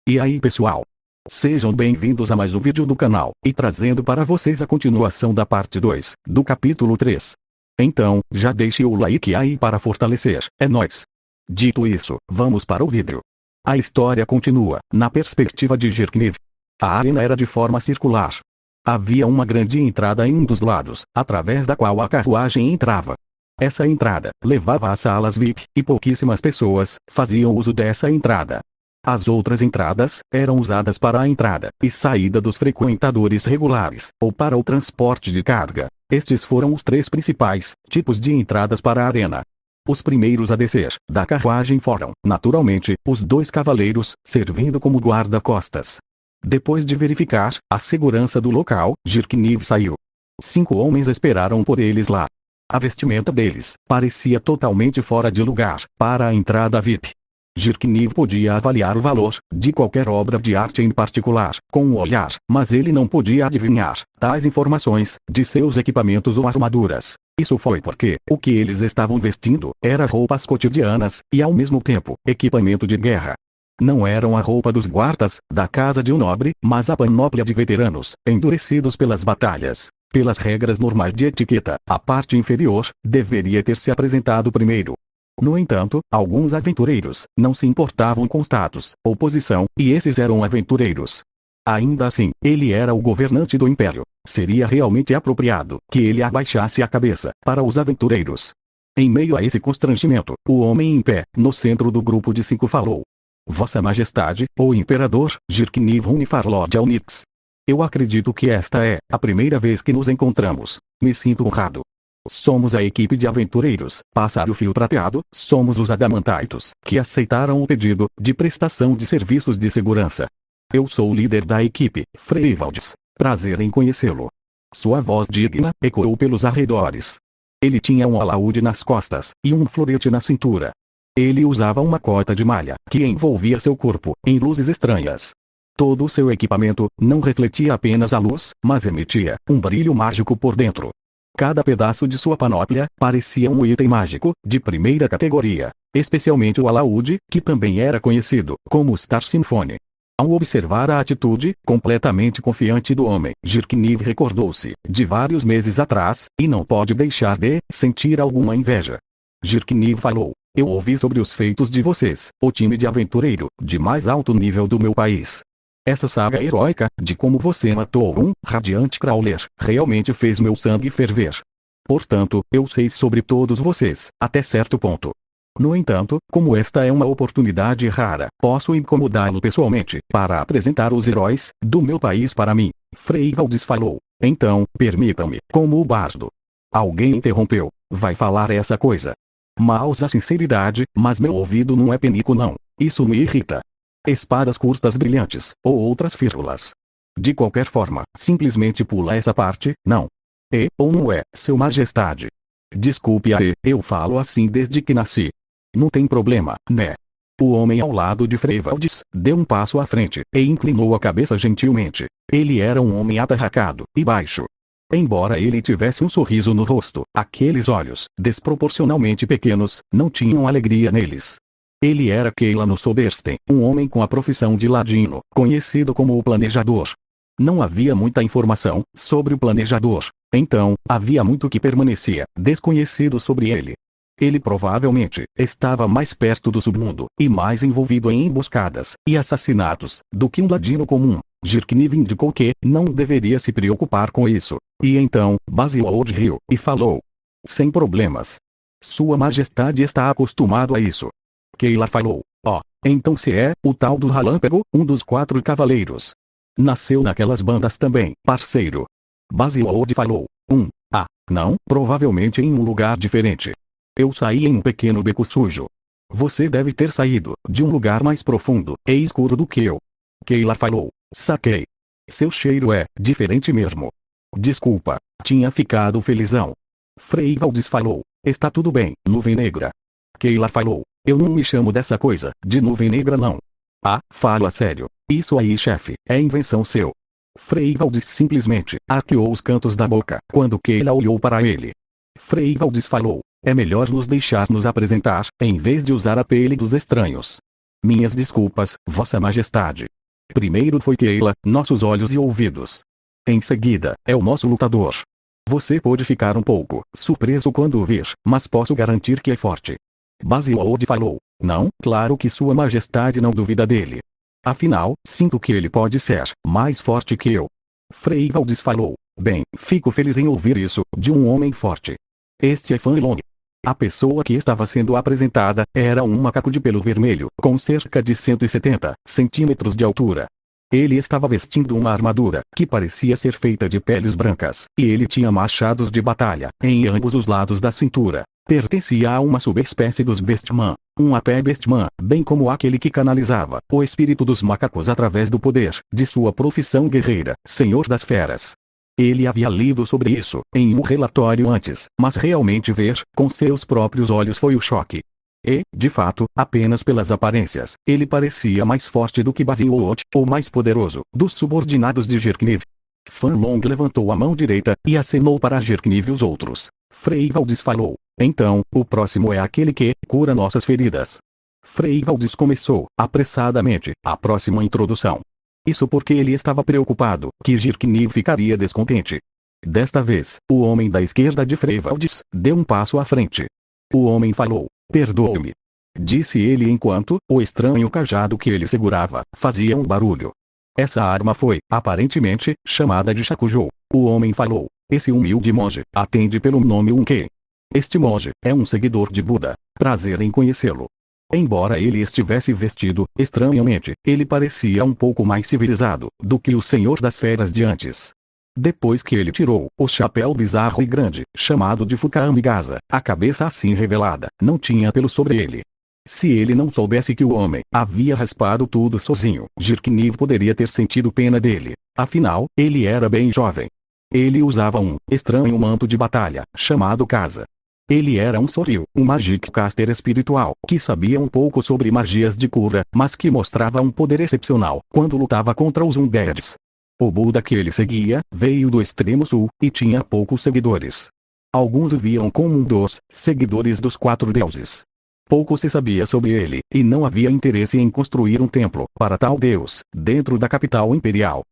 E aí pessoal? Sejam bem-vindos a mais um vídeo do canal, e trazendo para vocês a continuação da parte 2, do capítulo 3. Então, já deixe o like aí para fortalecer, é nóis! Dito isso, vamos para o vídeo. A história continua, na perspectiva de Jirkniv. A arena era de forma circular. Havia uma grande entrada em um dos lados, através da qual a carruagem entrava. Essa entrada levava às salas VIP, e pouquíssimas pessoas faziam uso dessa entrada. As outras entradas eram usadas para a entrada e saída dos frequentadores regulares, ou para o transporte de carga. Estes foram os três principais tipos de entradas para a arena. Os primeiros a descer da carruagem foram, naturalmente, os dois cavaleiros, servindo como guarda-costas. Depois de verificar a segurança do local, Jirkniv saiu. 5 homens esperaram por eles lá. A vestimenta deles parecia totalmente fora de lugar para a entrada VIP. Jirkniv podia avaliar o valor de qualquer obra de arte em particular com o olhar, mas ele não podia adivinhar tais informações de seus equipamentos ou armaduras. Isso foi porque o que eles estavam vestindo era roupas cotidianas e ao mesmo tempo equipamento de guerra. Não eram a roupa dos guardas da casa de um nobre, mas a panóplia de veteranos, endurecidos pelas batalhas. Pelas regras normais de etiqueta, a parte inferior deveria ter se apresentado primeiro. No entanto, alguns aventureiros não se importavam com status ou posição, e esses eram aventureiros. Ainda assim, ele era o governante do império. Seria realmente apropriado que ele abaixasse a cabeça para os aventureiros. Em meio a esse constrangimento, o homem em pé, no centro do grupo de 5 falou: Vossa Majestade, o Imperador, Jirkniv Unifarlord Alnix. Eu acredito que esta é a primeira vez que nos encontramos. Me sinto honrado. Somos a equipe de aventureiros, Pássaro Fio Prateado, somos os Adamantaitos, que aceitaram o pedido de prestação de serviços de segurança. Eu sou o líder da equipe, Freyvaldes. Prazer em conhecê-lo. Sua voz digna ecoou pelos arredores. Ele tinha um alaúde nas costas, e um florete na cintura. Ele usava uma cota de malha, que envolvia seu corpo, em luzes estranhas. Todo o seu equipamento não refletia apenas a luz, mas emitia um brilho mágico por dentro. Cada pedaço de sua panóplia parecia um item mágico, de primeira categoria, especialmente o alaúde, que também era conhecido como Star Symphony. Ao observar a atitude completamente confiante do homem, Jirkniv recordou-se de vários meses atrás, e não pode deixar de sentir alguma inveja. Jirkniv falou: Eu ouvi sobre os feitos de vocês, o time de aventureiro, de mais alto nível do meu país. Essa saga heróica, de como você matou um radiante Crawler, realmente fez meu sangue ferver. Portanto, eu sei sobre todos vocês, até certo ponto. No entanto, como esta é uma oportunidade rara, posso incomodá-lo pessoalmente, para apresentar os heróis do meu país para mim. Freyvaldes falou. Então, permitam-me, como o bardo. Alguém interrompeu. Vai falar essa coisa. Maus a sinceridade, mas meu ouvido não é penico não. Isso me irrita. Espadas curtas brilhantes, ou outras fírulas. De qualquer forma, simplesmente pula essa parte, não. Ou não é, Seu Majestade. Desculpe eu falo assim desde que nasci. Não tem problema, né? O homem ao lado de Freyvaldes deu um passo à frente, e inclinou a cabeça gentilmente. Ele era um homem atarracado e baixo. Embora ele tivesse um sorriso no rosto, aqueles olhos, desproporcionalmente pequenos, não tinham alegria neles. Ele era Keilano Sobersten, um homem com a profissão de ladino, conhecido como o Planejador. Não havia muita informação sobre o Planejador, então, havia muito que permanecia desconhecido sobre ele. Ele provavelmente estava mais perto do submundo, e mais envolvido em emboscadas e assassinatos, do que um ladino comum. Jirkniv indicou que não deveria se preocupar com isso, e então, Basilord riu, e falou: Sem problemas. Sua Majestade está acostumado a isso. Keila falou: então se é o tal do Relâmpago, um dos 4 cavaleiros. Nasceu naquelas bandas também, parceiro. Basilord falou: não, provavelmente em um lugar diferente. Eu saí em um pequeno beco sujo. Você deve ter saído de um lugar mais profundo e escuro do que eu. Keila falou: Saquei. Seu cheiro é diferente mesmo. Desculpa, tinha ficado felizão. Freyvaldes falou: Está tudo bem, nuvem negra. Keila falou: Eu não me chamo dessa coisa, de nuvem negra não. Falo a sério. Isso aí chefe, é invenção seu. Freyvaldes simplesmente arqueou os cantos da boca, quando Keila olhou para ele. Freyvaldes falou: É melhor nos deixar nos apresentar, em vez de usar a pele dos estranhos. Minhas desculpas, Vossa Majestade. Primeiro foi Keila, nossos olhos e ouvidos. Em seguida, é o nosso lutador. Você pode ficar um pouco surpreso quando o vir, mas posso garantir que é forte. Basil-Ode falou. Não, claro que Sua Majestade não duvida dele. Afinal, sinto que ele pode ser mais forte que eu. Frei Valdis falou. Bem, fico feliz em ouvir isso, de um homem forte. Este é Fan Long. A pessoa que estava sendo apresentada era um macaco de pelo vermelho, com cerca de 170 centímetros de altura. Ele estava vestindo uma armadura, que parecia ser feita de peles brancas, e ele tinha machados de batalha, em ambos os lados da cintura. Pertencia a uma subespécie dos Beastman, um apé Beastman, bem como aquele que canalizava o espírito dos macacos através do poder de sua profissão guerreira, Senhor das Feras. Ele havia lido sobre isso em um relatório antes, mas realmente ver com seus próprios olhos foi o choque. E, de fato, apenas pelas aparências, ele parecia mais forte do que Basil-Ode, o mais poderoso dos subordinados de Jirkniv. Fan Long levantou a mão direita e acenou para Jirkniv e os outros. Frei Valdis falou. Então, o próximo é aquele que cura nossas feridas. Frei Valdis começou, apressadamente, a próxima introdução. Isso porque ele estava preocupado que Jirkniv ficaria descontente. Desta vez, o homem da esquerda de Frei Valdis deu um passo à frente. O homem falou. Perdoe-me. Disse ele enquanto o estranho cajado que ele segurava fazia um barulho. Essa arma foi, aparentemente, chamada de Shakujou. O homem falou. Esse humilde monge atende pelo nome Unkei. Este monge é um seguidor de Buda. Prazer em conhecê-lo. Embora ele estivesse vestido estranhamente, ele parecia um pouco mais civilizado do que o Senhor das Feras de antes. Depois que ele tirou o chapéu bizarro e grande, chamado de Fukaamigaza, a cabeça assim revelada, não tinha pelo sobre ele. Se ele não soubesse que o homem havia raspado tudo sozinho, Jirkniv poderia ter sentido pena dele. Afinal, ele era bem jovem. Ele usava um estranho manto de batalha, chamado Casa. Ele era um Soryu, um Magic Caster espiritual, que sabia um pouco sobre magias de cura, mas que mostrava um poder excepcional quando lutava contra os Undeads. O Buda que ele seguia veio do extremo sul e tinha poucos seguidores. Alguns o viam como um dos seguidores dos 4 deuses. Pouco se sabia sobre ele, e não havia interesse em construir um templo para tal deus dentro da capital imperial.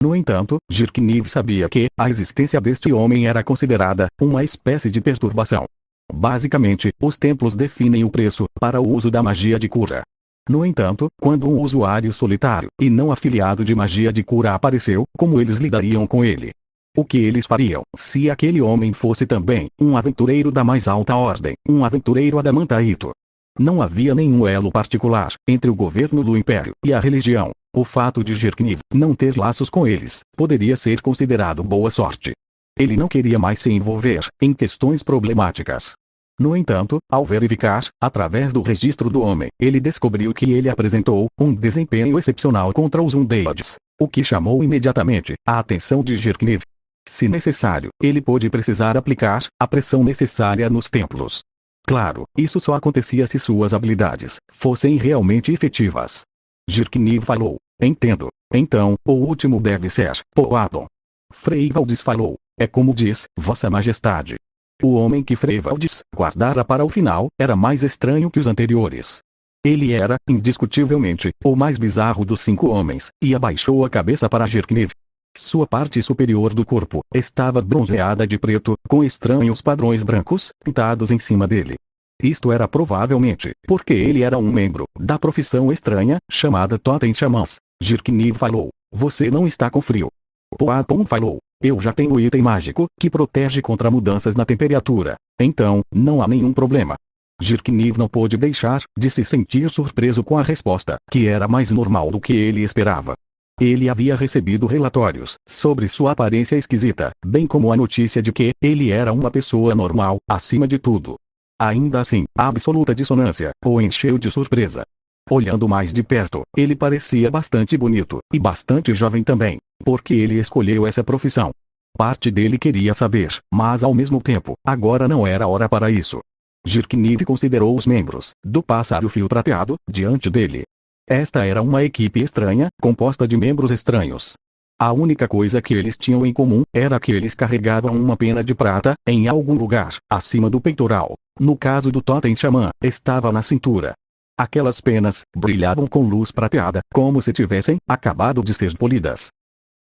No entanto, Jirkniv sabia que a existência deste homem era considerada uma espécie de perturbação. Basicamente, os templos definem o preço para o uso da magia de cura. No entanto, quando um usuário solitário e não afiliado de magia de cura apareceu, como eles lidariam com ele? O que eles fariam se aquele homem fosse também um aventureiro da mais alta ordem, um aventureiro adamantaíto? Não havia nenhum elo particular entre o governo do império e a religião. O fato de Jirkniv não ter laços com eles poderia ser considerado boa sorte. Ele não queria mais se envolver em questões problemáticas. No entanto, ao verificar, através do registro do homem, ele descobriu que ele apresentou um desempenho excepcional contra os Undeads, o que chamou imediatamente a atenção de Jirkniv. Se necessário, ele pôde precisar aplicar a pressão necessária nos templos. Claro, isso só acontecia se suas habilidades fossem realmente efetivas. Jirkniv falou. Entendo. Então, o último deve ser Poadon. Frei Valdis falou. É como diz, Vossa Majestade. O homem que Frei Valdis guardara para o final era mais estranho que os anteriores. Ele era, indiscutivelmente, o mais bizarro dos 5 homens, e abaixou a cabeça para Jirkniv. Sua parte superior do corpo estava bronzeada de preto, com estranhos padrões brancos pintados em cima dele. Isto era provavelmente porque ele era um membro da profissão estranha, chamada Totem Xamãs. Jirkniv falou. Você não está com frio. Poapon falou. Eu já tenho item mágico que protege contra mudanças na temperatura. Então, não há nenhum problema. Jirkniv não pôde deixar de se sentir surpreso com a resposta, que era mais normal do que ele esperava. Ele havia recebido relatórios sobre sua aparência esquisita, bem como a notícia de que ele era uma pessoa normal, acima de tudo. Ainda assim, a absoluta dissonância o encheu de surpresa. Olhando mais de perto, ele parecia bastante bonito, e bastante jovem também, porque ele escolheu essa profissão. Parte dele queria saber, mas ao mesmo tempo, agora não era hora para isso. Jirkniv considerou os membros do Pássaro Fio Prateado diante dele. Esta era uma equipe estranha, composta de membros estranhos. A única coisa que eles tinham em comum era que eles carregavam uma pena de prata em algum lugar acima do peitoral. No caso do Totem Xamã, estava na cintura. Aquelas penas brilhavam com luz prateada, como se tivessem acabado de ser polidas.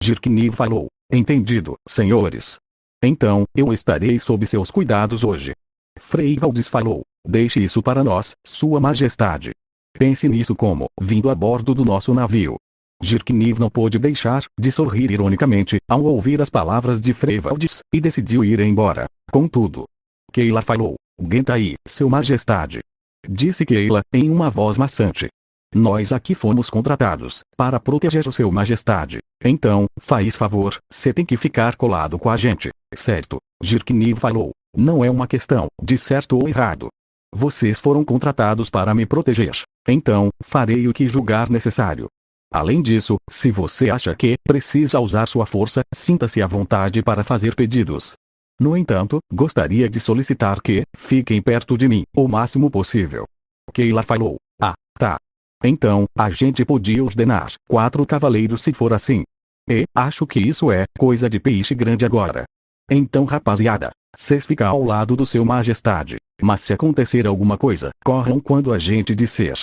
Jirkniv falou: entendido, senhores. Então, eu estarei sob seus cuidados hoje. Freyvaldes falou: deixe isso para nós, Sua Majestade. Pense nisso como vindo a bordo do nosso navio. Jirkniv não pôde deixar de sorrir ironicamente ao ouvir as palavras de Freyvaldes, e decidiu ir embora. Contudo, Kayla falou: Gentai, Sua Majestade. Disse Kayla, em uma voz maçante. Nós aqui fomos contratados para proteger Sua Majestade. Então, faz favor, você tem que ficar colado com a gente, certo? Jirkniv falou: não é uma questão de certo ou errado. Vocês foram contratados para me proteger. Então, farei o que julgar necessário. Além disso, se você acha que precisa usar sua força, sinta-se à vontade para fazer pedidos. No entanto, gostaria de solicitar que fiquem perto de mim o máximo possível. Kayla falou: ah, tá. Então, a gente podia ordenar 4 cavaleiros se for assim. E acho que isso é coisa de peixe grande agora. Então, rapaziada, cês ficam ao lado do Seu Majestade. Mas se acontecer alguma coisa, corram quando a gente disser.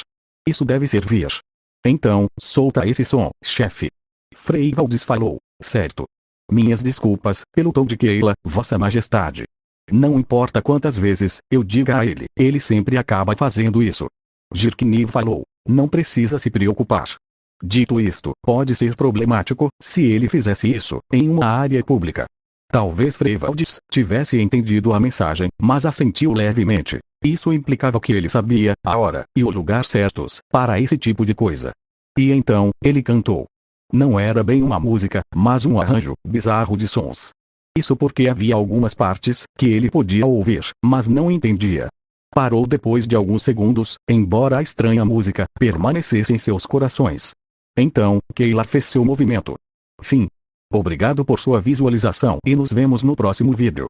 Isso deve servir. Então, solta esse som, chefe. Freyvaldes falou: certo. Minhas desculpas pelo tom de Kayla, Vossa Majestade. Não importa quantas vezes eu diga a ele, ele sempre acaba fazendo isso. Jirkniv falou: não precisa se preocupar. Dito isto, pode ser problemático se ele fizesse isso em uma área pública. Talvez Freyvaldes tivesse entendido a mensagem, mas assentiu levemente. Isso implicava que ele sabia a hora e o lugar certos para esse tipo de coisa. E então, ele cantou. Não era bem uma música, mas um arranjo bizarro de sons. Isso porque havia algumas partes que ele podia ouvir, mas não entendia. Parou depois de alguns segundos, embora a estranha música permanecesse em seus corações. Então, Kayla fez seu movimento. Fim. Obrigado por sua visualização e nos vemos no próximo vídeo.